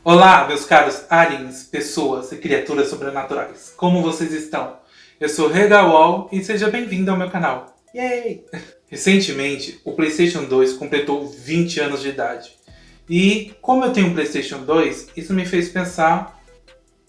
Olá, meus caros aliens, pessoas e criaturas sobrenaturais. Como vocês estão? Eu sou Regawall e seja bem-vindo ao meu canal. Yay! Recentemente, o PlayStation 2 completou 20 anos de idade. E como eu tenho um PlayStation 2, isso me fez pensar,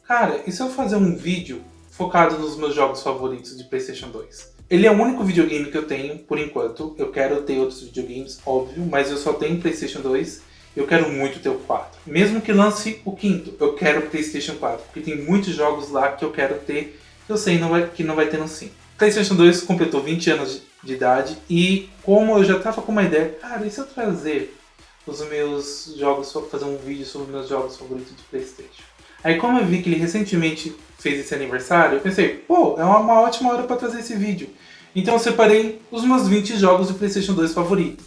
cara, e se eu fazer um vídeo focado nos meus jogos favoritos de PlayStation 2? Ele é o único videogame que eu tenho, por enquanto. Eu quero ter outros videogames, óbvio, mas eu só tenho PlayStation 2. Eu quero muito ter o 4. Mesmo que lance o quinto, eu quero o PlayStation 4. Porque tem muitos jogos lá que eu quero ter, que eu sei que não vai ter no 5. PlayStation 2 completou 20 anos de idade. E como eu já estava com uma ideia, cara, e se eu trazer os meus jogos, fazer um vídeo sobre meus jogos favoritos de PlayStation? Aí como eu vi que ele recentemente fez esse aniversário, eu pensei, pô, é uma ótima hora para trazer esse vídeo. Então eu separei os meus 20 jogos de PlayStation 2 favoritos.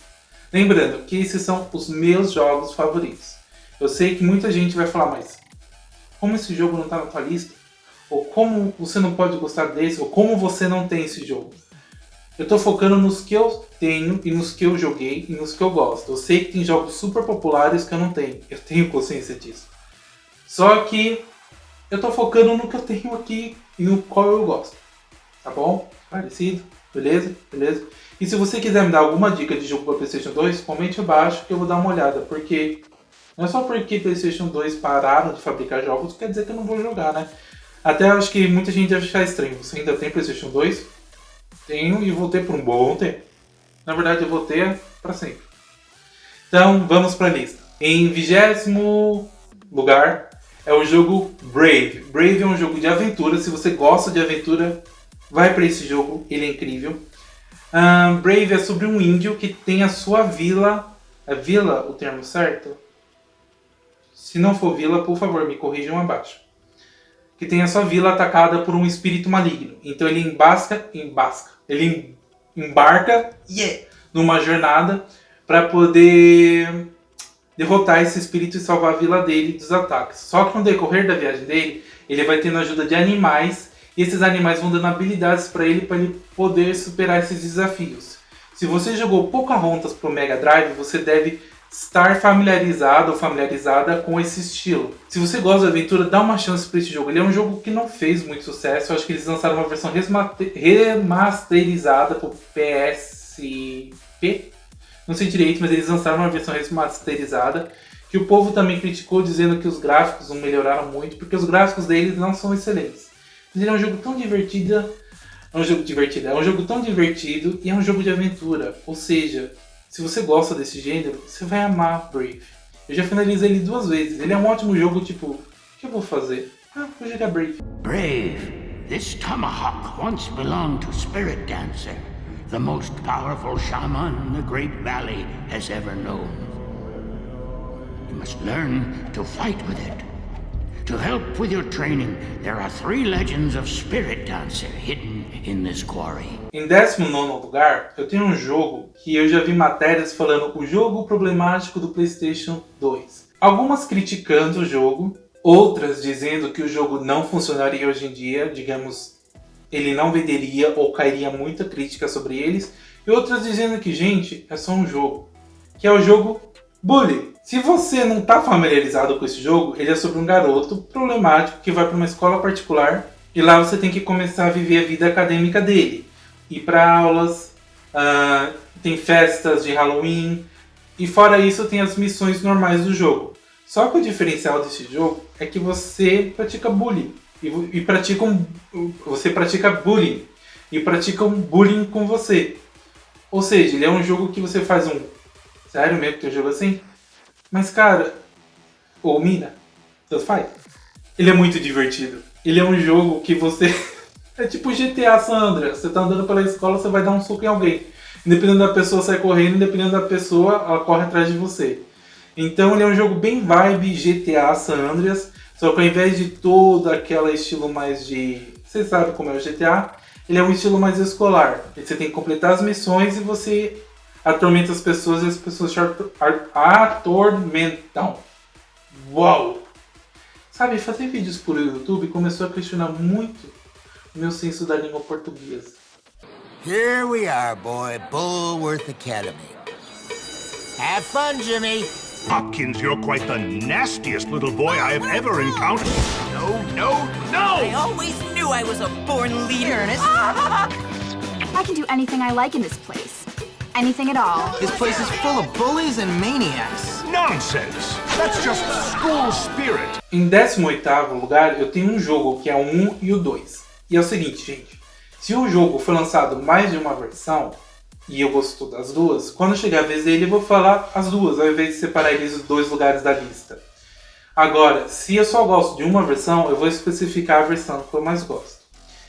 Lembrando que esses são os meus jogos favoritos. Eu sei que muita gente vai falar, mas como esse jogo não está na tua lista? Ou como você não pode gostar desse? Ou como você não tem esse jogo? Eu estou focando nos que eu tenho e nos que eu joguei e nos que eu gosto. Eu sei que tem jogos super populares que eu não tenho. Eu tenho consciência disso. Só que eu estou focando no que eu tenho aqui e no qual eu gosto. Tá bom? Parecido? Beleza? Beleza? E se você quiser me dar alguma dica de jogo para PlayStation 2, comente abaixo que eu vou dar uma olhada. Porque não é só porque PlayStation 2 pararam de fabricar jogos, quer dizer que eu não vou jogar, né? Até acho que muita gente deve achar estranho. Você ainda tem PlayStation 2? Tenho e vou ter por um bom tempo. Na verdade, eu vou ter para sempre. Então, vamos para a lista. Em 20º lugar é o jogo Brave. Brave é um jogo de aventura. Se você gosta de aventura, vai para esse jogo. Ele é incrível. Brave é sobre um índio que tem a sua vila. É vila o termo certo? Se não for vila, por favor, me corrijam abaixo. Que tem a sua vila atacada por um espírito maligno. Então ele embarca numa jornada para poder derrotar esse espírito e salvar a vila dele dos ataques. Só que no decorrer da viagem dele, ele vai tendo ajuda de animais. E esses animais vão dando habilidades para ele poder superar esses desafios. Se você jogou Pocahontas pro Mega Drive, você deve estar familiarizado ou familiarizada com esse estilo. Se você gosta de aventura, dá uma chance para esse jogo. Ele é um jogo que não fez muito sucesso. Eu acho que eles lançaram uma versão remasterizada pro PSP. Não sei direito, mas eles lançaram uma versão remasterizada. Que o povo também criticou, dizendo que os gráficos não melhoraram muito, porque os gráficos deles não são excelentes. Ele é um jogo tão divertido, é um jogo tão divertido e é um jogo de aventura. Ou seja, se você gosta desse gênero, você vai amar Brave. Eu já finalizei ele 2 vezes. Ele é um ótimo jogo, tipo, o que eu vou fazer? Vou jogar Brave. Brave, this tomahawk once belonged to Spirit Dancer, the most powerful shaman the Great Valley has ever known. You must learn to fight with it. To help with your training, there are 3 legends of Spirit Dancer hidden in this quarry. Em 19º lugar, eu tenho um jogo que eu já vi matérias falando o jogo problemático do PlayStation 2. Algumas criticando o jogo, outras dizendo que o jogo não funcionaria hoje em dia, digamos, ele não venderia ou cairia muita crítica sobre eles, e outras dizendo que, gente, é só um jogo, que é o jogo Bully. Se você não está familiarizado com esse jogo, ele é sobre um garoto problemático que vai para uma escola particular e lá você tem que começar a viver a vida acadêmica dele. Ir para aulas, tem festas de Halloween e fora isso tem as missões normais do jogo. Só que o diferencial desse jogo é que você pratica bullying você pratica bullying e pratica um bullying com você. Ou seja, ele é um jogo que você faz um... Sério mesmo que eu jogo assim? Mas cara, ou mina, tanto faz. Ele é muito divertido. Ele é um jogo que você... é tipo GTA San Andreas. Você tá andando pela escola, você vai dar um soco em alguém. Independendo da pessoa sai correndo, independendo da pessoa, ela corre atrás de você. Então ele é um jogo bem vibe GTA San Andreas. Só que ao invés de todo aquele estilo mais de... Você sabe como é o GTA? Ele é um estilo mais escolar. Você tem que completar as missões e você... atormenta as pessoas e as pessoas te atormentam. Uau! Sabe, fazer vídeos por YouTube começou a questionar muito o meu senso da língua portuguesa. Here we are, boy. Bullworth Academy. Have fun, Jimmy. Hopkins, you're quite the nastiest little boy I have ever encountered. I always knew I was a born leader, Ernest. I can do anything I like in this place. Anything at all. This place is full of bullies and maniacs. Nonsense! That's just school spirit. Em 18º lugar, eu tenho um jogo que é o 1 e o 2. E é o seguinte, gente. Se o jogo foi lançado mais de uma versão, e eu gosto das duas, quando chegar a vez dele eu vou falar as duas, ao invés de separar eles os dois lugares da lista. Agora, se eu só gosto de uma versão, eu vou especificar a versão que eu mais gosto.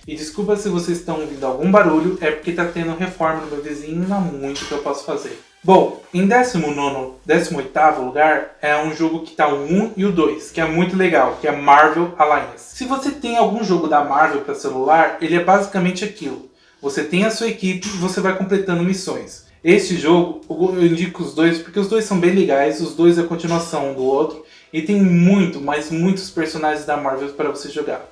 E desculpa se vocês estão ouvindo algum barulho, é porque tá tendo reforma no meu vizinho e não há muito que eu posso fazer. Bom, em 18º lugar é um jogo que tá o 1 e o 2, que é muito legal, que é Marvel Alliance. Se você tem algum jogo da Marvel para celular, ele é basicamente aquilo. Você tem a sua equipe e você vai completando missões. Este jogo, eu indico os dois porque os dois são bem legais, os dois é a continuação um do outro, e tem muitos personagens da Marvel para você jogar.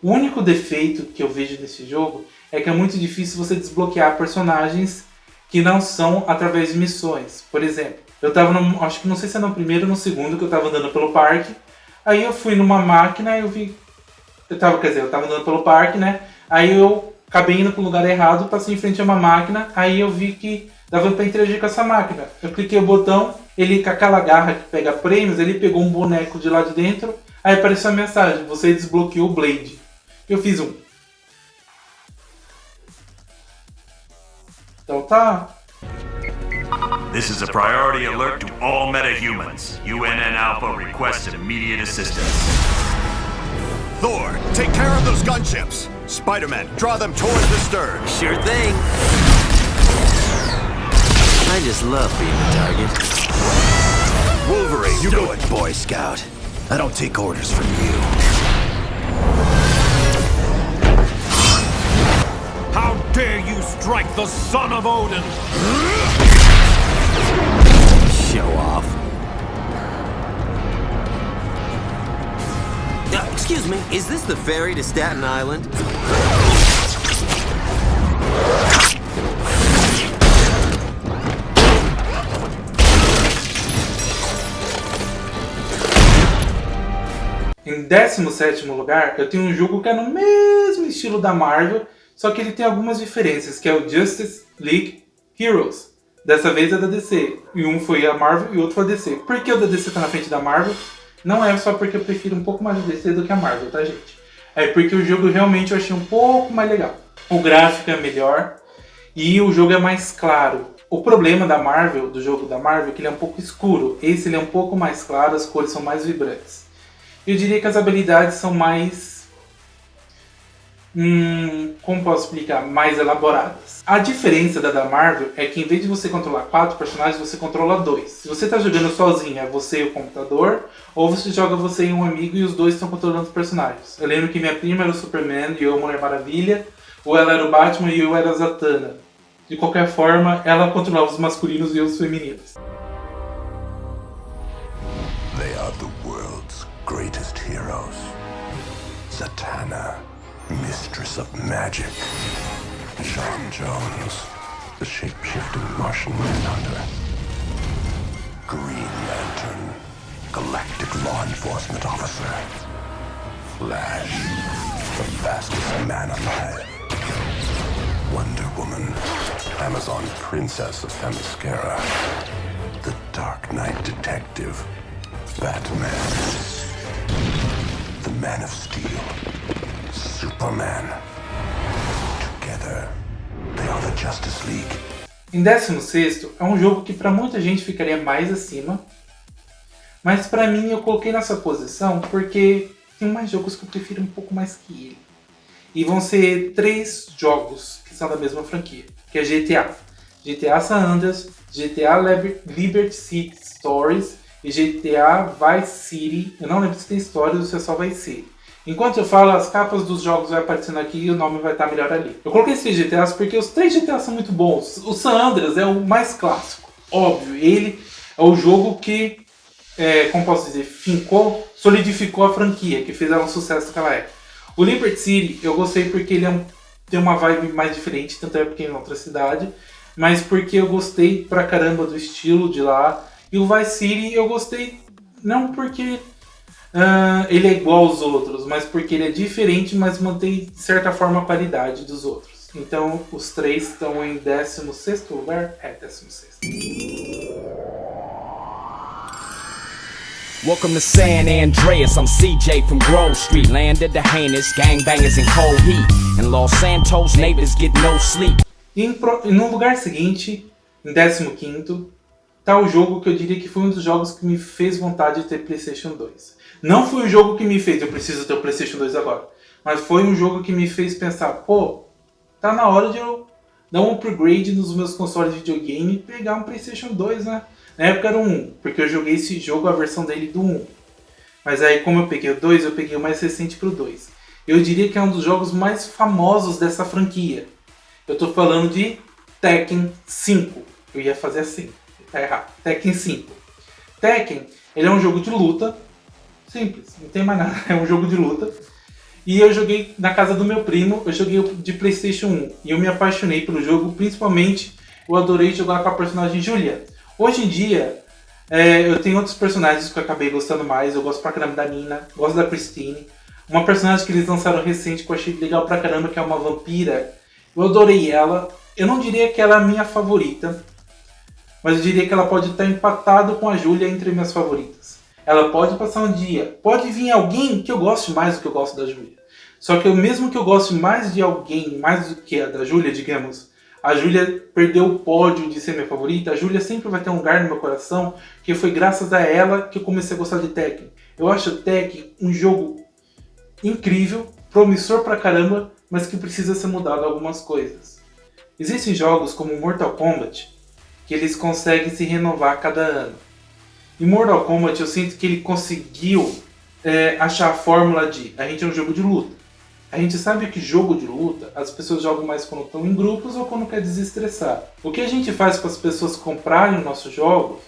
O único defeito que eu vejo nesse jogo é que é muito difícil você desbloquear personagens que não são através de missões. Por exemplo, eu tava acho que não sei se é no primeiro ou no segundo que eu tava andando pelo parque. Aí eu fui numa máquina e eu vi... eu tava andando pelo parque, né? Aí eu acabei indo pro lugar errado, passei em frente a uma máquina. Aí eu vi que dava pra interagir com essa máquina. Eu cliquei o botão, ele com aquela garra que pega prêmios, ele pegou um boneco de lá de dentro. Aí apareceu a mensagem, você desbloqueou o Blade. Eu fiz um. Então tá. This is a priority alert to all metahumans. UNN Alpha requests immediate assistance. Thor, take care of those gunships. Spider-Man, draw them towards the stern. Sure thing. I just love being the target. Wolverine, you go it, Boy Scout. I don't take orders from you. How dare you strike the son of Odin? Show off. Excuse me, is this the ferry to Staten Island? Em 17º lugar, eu tenho um jogo que é no mesmo estilo da Marvel, só que ele tem algumas diferenças, que é o Justice League Heroes. Dessa vez é da DC, e um foi a Marvel e o outro foi a DC. Por que o da DC tá na frente da Marvel? Não é só porque eu prefiro um pouco mais a DC do que a Marvel, tá, gente? É porque o jogo realmente eu achei um pouco mais legal. O gráfico é melhor e o jogo é mais claro. O problema da Marvel, do jogo da Marvel, é que ele é um pouco escuro. Esse ele é um pouco mais claro, as cores são mais vibrantes. Eu diria que as habilidades são mais... como posso explicar? Mais elaboradas. A diferença da Marvel é que em vez de você controlar 4 personagens, você controla 2. Se você está jogando sozinho, é você e o computador, ou você joga você e um amigo e os dois estão controlando os personagens. Eu lembro que minha prima era o Superman e eu a Mulher Maravilha, ou ela era o Batman e eu era a Zatanna. De qualquer forma, ela controlava os masculinos e eu os femininos. They are the world's greatest heroes. Zatanna, Mistress of Magic. John Jones, the shape-shifting Martian Manhunter. Green Lantern, Galactic Law Enforcement Officer. Flash, the fastest man alive. Wonder Woman, Amazon Princess of Themyscira. The Dark Knight Detective. Batman. The Man of Steel. Superman. Together, they are the Justice League. Em 16º, é um jogo que para muita gente ficaria mais acima, mas para mim eu coloquei nessa posição porque tem mais jogos que eu prefiro um pouco mais que ele. E vão ser 3 jogos que são da mesma franquia, que é GTA. GTA San Andreas, GTA Liberty City Stories e GTA Vice City. Eu não lembro se tem histórias ou se é só Vice City. Enquanto eu falo, as capas dos jogos vai aparecendo aqui e o nome vai estar melhor ali. Eu coloquei esses GTAs porque os 3 GTAs são muito bons. O San Andreas é o mais clássico, óbvio. Ele é o jogo que, como posso dizer, solidificou a franquia, que fez ela um sucesso naquela época. O Liberty City eu gostei porque ele tem uma vibe mais diferente, tanto é porque é em outra cidade, mas porque eu gostei pra caramba do estilo de lá. E o Vice City eu gostei não porque ele é igual aos outros, mas porque ele é diferente, mas mantém de certa forma a qualidade dos outros. Então os 3 estão em 16º lugar? 16º. Welcome to San Andreas, I'm CJ from Grove Street. Landed the heinous gangbangers in cold heat. In Los Santos, neighbors get no sleep. E no lugar seguinte, em 15º, tá o jogo que eu diria que foi um dos jogos que me fez vontade de ter PlayStation 2. Não foi um jogo que me fez, eu preciso ter o PlayStation 2 agora. Mas foi um jogo que me fez pensar, pô, tá na hora de eu dar um upgrade nos meus consoles de videogame e pegar um PlayStation 2, né? Na época era o 1, porque eu joguei esse jogo, a versão dele do 1. Mas aí, como eu peguei o 2, eu peguei o mais recente pro 2. Eu diria que é um dos jogos mais famosos dessa franquia. Eu tô falando de Tekken 5. Eu ia fazer assim, tá errado. Tekken 5. Tekken, ele é um jogo de luta. Simples, não tem mais nada. É um jogo de luta. E eu joguei na casa do meu primo, eu joguei de PlayStation 1. E eu me apaixonei pelo jogo, principalmente eu adorei jogar com a personagem Julia. Hoje em dia, eu tenho outros personagens que eu acabei gostando mais. Eu gosto pra caramba da Nina, gosto da Christine. Uma personagem que eles lançaram recente que eu achei legal pra caramba, que é uma vampira. Eu adorei ela. Eu não diria que ela é a minha favorita, mas eu diria que ela pode estar empatado com a Julia entre minhas favoritas. Ela pode passar um dia, pode vir alguém que eu goste mais do que eu gosto da Julia. Só que mesmo que eu goste mais de alguém, mais do que a da Julia, digamos, a Julia perdeu o pódio de ser minha favorita. A Julia sempre vai ter um lugar no meu coração, que foi graças a ela que eu comecei a gostar de Tekken. Eu acho Tekken um jogo incrível, promissor pra caramba, mas que precisa ser mudado algumas coisas. Existem jogos como Mortal Kombat, que eles conseguem se renovar a cada ano. Em Mortal Kombat eu sinto que ele conseguiu achar a fórmula de a gente é um jogo de luta. A gente sabe que jogo de luta, as pessoas jogam mais quando estão em grupos ou quando quer desestressar. O que a gente faz para as pessoas comprarem o nosso jogo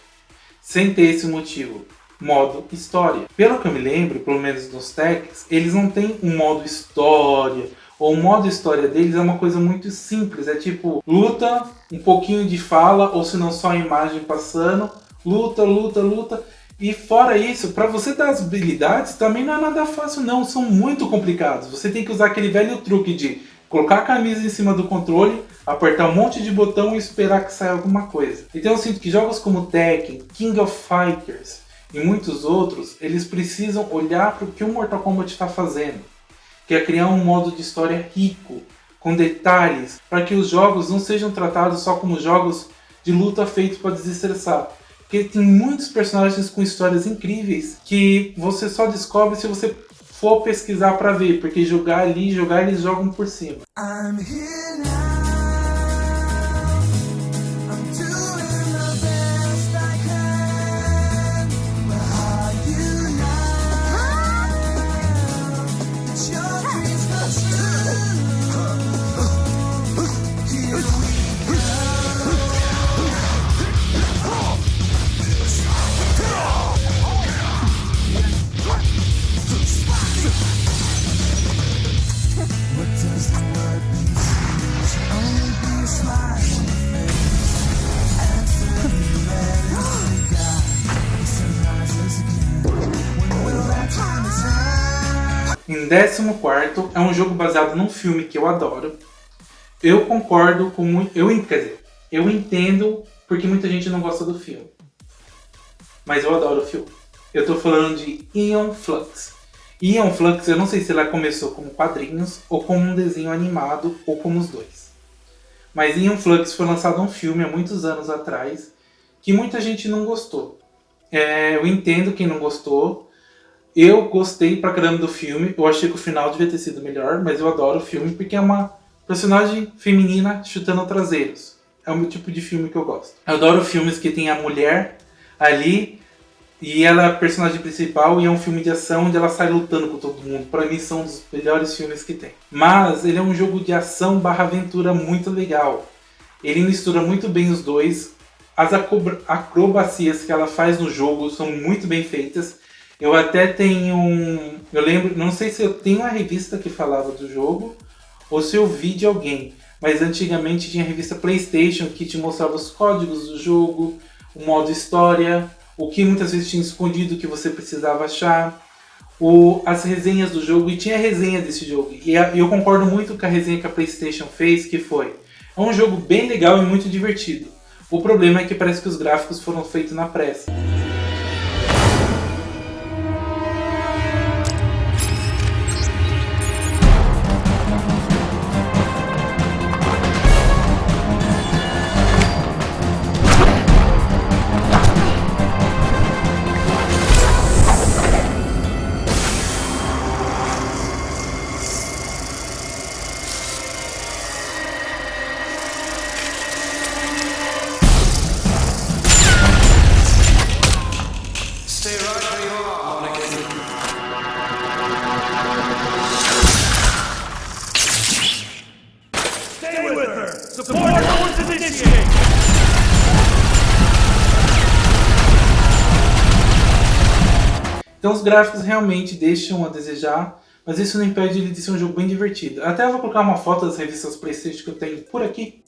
sem ter esse motivo? Modo história. Pelo que eu me lembro, pelo menos nos Tekkens, eles não têm um modo história. Ou o modo história deles é uma coisa muito simples. É tipo, luta, um pouquinho de fala, ou se não só a imagem passando. Luta, luta, luta. E fora isso, para você dar as habilidades também não é nada fácil não, são muito complicados. Você tem que usar aquele velho truque de colocar a camisa em cima do controle, apertar um monte de botão e esperar que saia alguma coisa. Então eu sinto que jogos como Tekken, King of Fighters e muitos outros, eles precisam olhar para o que o Mortal Kombat está fazendo, que é criar um modo de história rico, com detalhes, para que os jogos não sejam tratados só como jogos de luta feitos para desestressar. Porque tem muitos personagens com histórias incríveis que você só descobre se você for pesquisar pra ver. Porque jogar ali, eles jogam por cima. Em 14º, é um jogo baseado num filme que eu adoro. Eu concordo com muito... Eu entendo porque muita gente não gosta do filme. Mas eu adoro o filme. Eu tô falando de Aeon Flux. Aeon Flux, eu não sei se ela começou como quadrinhos, ou como um desenho animado, ou como os dois. Mas Aeon Flux foi lançado um filme há muitos anos atrás, que muita gente não gostou. Eu entendo quem não gostou. Eu gostei pra caramba do filme. Eu achei que o final devia ter sido melhor, mas eu adoro o filme porque é uma personagem feminina chutando traseiros. É o meu tipo de filme que eu gosto. Eu adoro filmes que tem a mulher ali e ela é a personagem principal e é um filme de ação onde ela sai lutando com todo mundo. Pra mim são um dos melhores filmes que tem. Mas ele é um jogo de ação barra aventura muito legal. Ele mistura muito bem os dois. As acrobacias que ela faz no jogo são muito bem feitas. Eu até tenho eu lembro, não sei se eu tenho uma revista que falava do jogo ou se eu vi de alguém, mas antigamente tinha a revista PlayStation que te mostrava os códigos do jogo, o modo história, o que muitas vezes tinha escondido que você precisava achar, as resenhas do jogo, e tinha resenha desse jogo. E eu concordo muito com a resenha que a PlayStation fez, que foi: é um jogo bem legal e muito divertido. O problema é que parece que os gráficos foram feitos na pressa. Então os gráficos realmente deixam a desejar, mas isso não impede ele de ser um jogo bem divertido. Até eu vou colocar uma foto das revistas PlayStation que eu tenho por aqui.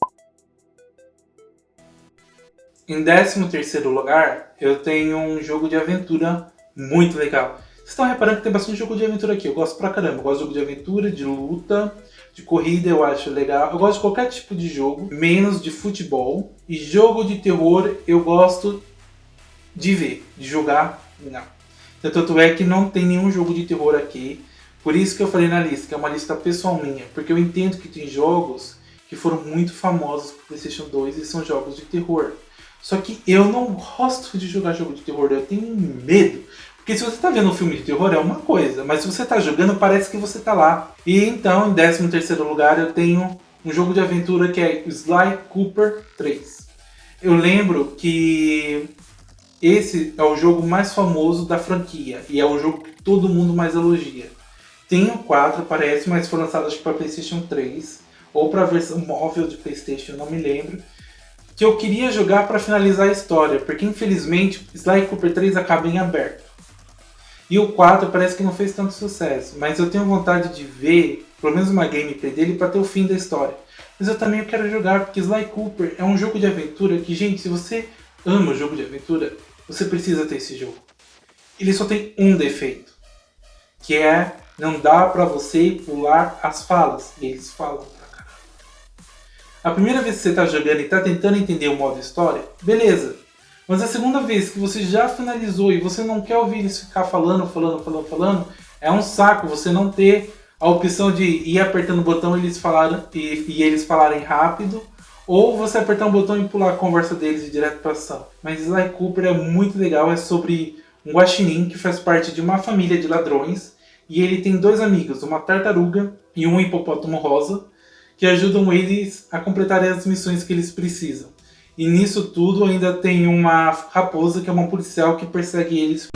Em 13º lugar, eu tenho um jogo de aventura muito legal. Vocês estão reparando que tem bastante jogo de aventura aqui. Eu gosto pra caramba. Eu gosto de jogo de aventura, de luta, de corrida, eu acho legal. Eu gosto de qualquer tipo de jogo, menos de futebol. E jogo de terror eu gosto de ver, de jogar, não. Tanto é que não tem nenhum jogo de terror aqui. Por isso que eu falei na lista, que é uma lista pessoal minha. Porque eu entendo que tem jogos que foram muito famosos pro PlayStation 2 e são jogos de terror. Só que eu não gosto de jogar jogo de terror, eu tenho medo. Porque se você tá vendo um filme de terror é uma coisa, mas se você tá jogando parece que você tá lá. E então, em 13º lugar, eu tenho um jogo de aventura que é Sly Cooper 3. Eu lembro que esse é o jogo mais famoso da franquia e é o jogo que todo mundo mais elogia. Tem o 4, parece, mas foi lançado acho que para PlayStation 3 ou para a versão móvel de PlayStation, não me lembro. Que eu queria jogar para finalizar a história, porque infelizmente Sly Cooper 3 acaba em aberto. E o 4 parece que não fez tanto sucesso, mas eu tenho vontade de ver pelo menos uma gameplay dele para ter o fim da história. Mas eu também quero jogar, porque Sly Cooper é um jogo de aventura que, gente, se você ama o jogo de aventura, você precisa ter esse jogo. Ele só tem um defeito, que é não dá pra você pular as falas. E eles falam pra caramba. A primeira vez que você tá jogando e tá tentando entender o modo história, beleza. Mas a segunda vez que você já finalizou e você não quer ouvir eles ficar falando, é um saco você não ter a opção de ir apertando o botão e eles falarem rápido, ou você apertar um botão e pular a conversa deles direto para ação. Mas Sly Cooper é muito legal, é sobre um guaxinim que faz parte de uma família de ladrões, e ele tem dois amigos, uma tartaruga e um hipopótamo rosa, que ajudam eles a completarem as missões que eles precisam. E nisso tudo ainda tem uma raposa que é uma policial que persegue eles.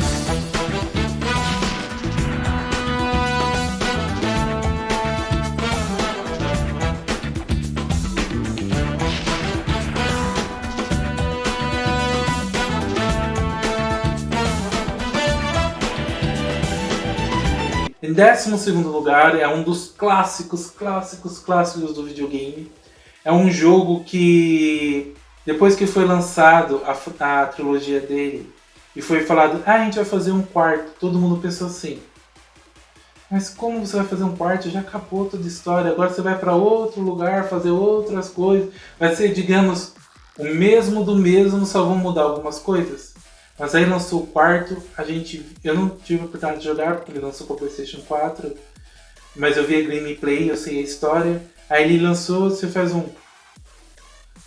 Em 12º lugar, é um dos clássicos do videogame. É um jogo que, depois que foi lançado a trilogia dele, e foi falado, a gente vai fazer um quarto, todo mundo pensou assim, mas como você vai fazer um quarto? Já acabou toda a história, agora você vai para outro lugar, fazer outras coisas. Vai ser, digamos, o mesmo do mesmo, só vão mudar algumas coisas. Mas aí lançou o quarto, eu não tive a oportunidade de jogar porque ele lançou para o PlayStation 4, mas eu vi a gameplay, eu sei a história. Aí ele lançou, você faz um...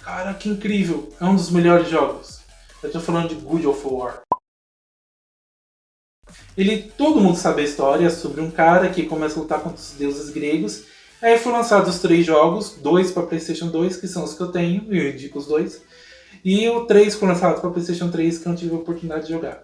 Cara, que incrível! É um dos melhores jogos. Eu tô falando de God of War. Todo mundo sabe a história sobre um cara que começa a lutar contra os deuses gregos. Aí foram lançados 3 jogos, 2 para PlayStation 2, que são os que eu tenho, e eu indico os 2. E o 3 foi lançado para PlayStation 3, que eu não tive a oportunidade de jogar.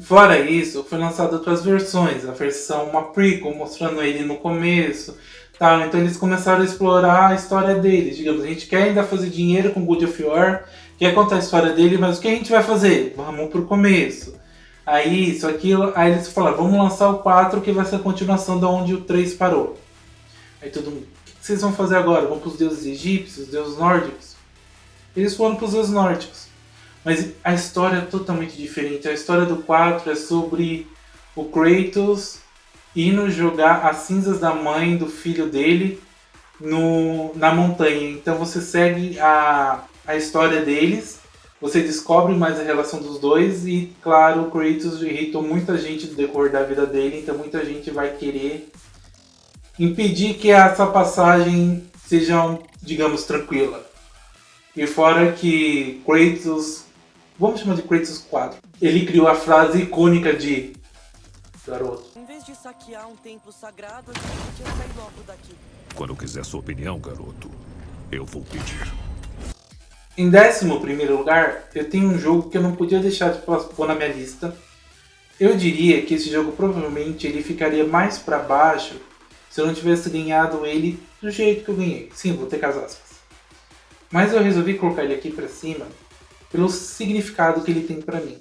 Fora isso, foi lançado outras versões. A versão, uma prequel, mostrando ele no começo. Tá? Então eles começaram a explorar a história dele. Digamos, a gente quer ainda fazer dinheiro com God of War, quer contar a história dele, mas o que a gente vai fazer? Vamos pro começo. Aí isso, aquilo, aí eles falaram, vamos lançar o 4, que vai ser a continuação de onde o 3 parou. Aí todo mundo, o que vocês vão fazer agora? Vão pros deuses egípcios, deuses nórdicos? Eles foram pros deuses nórdicos. Mas a história é totalmente diferente. A história do 4 é sobre o Kratos indo jogar as cinzas da mãe do filho dele na montanha. Então você segue a história deles, você descobre mais a relação dos dois e, claro, o Kratos irritou muita gente no decorrer da vida dele, então muita gente vai querer impedir que essa passagem seja, digamos, tranquila. E fora que Kratos, vamos chamar de Kratos 4, ele criou a frase icônica de garoto. Em vez de saquear um templo sagrado, a gente podia sair logo daqui. Quando quiser sua opinião, garoto, eu vou pedir. Em 11º lugar, eu tenho um jogo que eu não podia deixar de pôr na minha lista. Eu diria que esse jogo provavelmente ele ficaria mais para baixo se eu não tivesse ganhado ele do jeito que eu ganhei. Sim, vou ter com as aspas. Mas eu resolvi colocar ele aqui para cima pelo significado que ele tem para mim.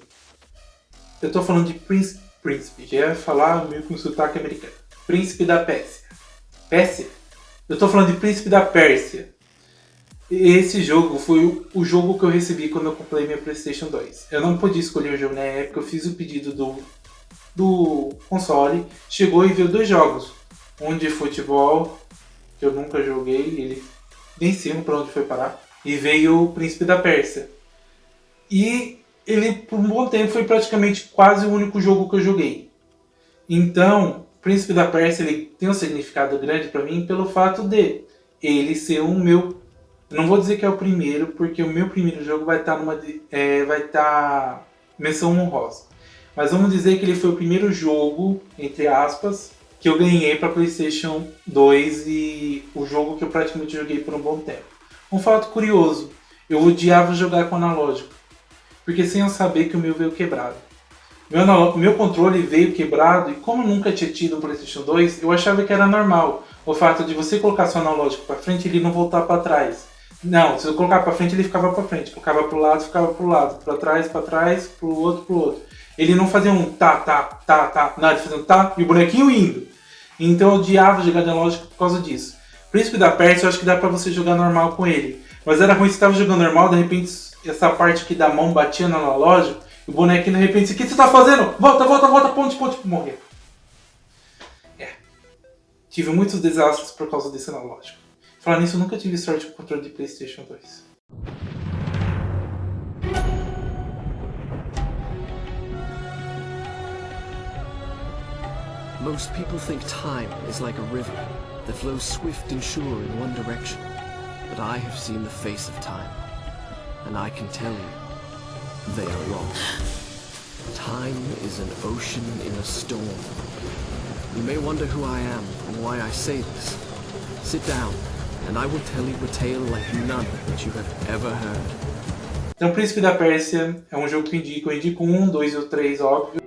Eu tô falando de Príncipe, já ia falar meio com sotaque americano. Príncipe da Pérsia. Pérsia? Eu tô falando de Príncipe da Pérsia. Esse jogo foi o jogo que eu recebi quando eu comprei minha PlayStation 2. Eu não podia escolher o jogo na época, eu fiz o pedido do console. Chegou e veio 2 jogos. Um de futebol, que eu nunca joguei, ele nem sei pra onde foi parar. E veio o Príncipe da Pérsia. E ele, por um bom tempo, foi praticamente quase o único jogo que eu joguei. Então, Príncipe da Pérsia ele tem um significado grande pra mim pelo fato de ele ser o meu... Eu não vou dizer que é o primeiro, porque o meu primeiro jogo vai estar menção honrosa. Mas vamos dizer que ele foi o primeiro jogo, entre aspas, que eu ganhei para PlayStation 2 e o jogo que eu praticamente joguei por um bom tempo. Um fato curioso, eu odiava jogar com analógico, porque sem eu saber que o meu veio quebrado. Meu controle veio quebrado e como eu nunca tinha tido um PlayStation 2, eu achava que era normal. O fato de você colocar seu analógico para frente e ele não voltar para trás. Não, se eu colocar para frente ele ficava para frente, colocava para o lado, ficava para o lado, para trás, para o outro. Ele não fazia um tá, nada, ele fazia um tá e o bonequinho indo. Então eu odiava jogar de analógico por causa disso. Príncipe da Pérsia eu acho que dá para você jogar normal com ele. Mas era ruim se você estava jogando normal, de repente essa parte aqui da mão batia no analógico, e o bonequinho de repente, o que você tá fazendo? Volta, ponte, morrer. Tive muitos desastres por causa desse analógico. Falar nisso, eu nunca tive sorte com o controle de PlayStation 2. Most people think time is like a river that flows swift and sure in one direction. But I have seen the face of time, and I can tell you, they are wrong. Time is an ocean in a storm. You may wonder who I am and why I say this. Sit down, and I will tell you a tale like none that you have ever heard. Então, Príncipe da Pérsia é um jogo que eu indico 1, 2 e 3, óbvio.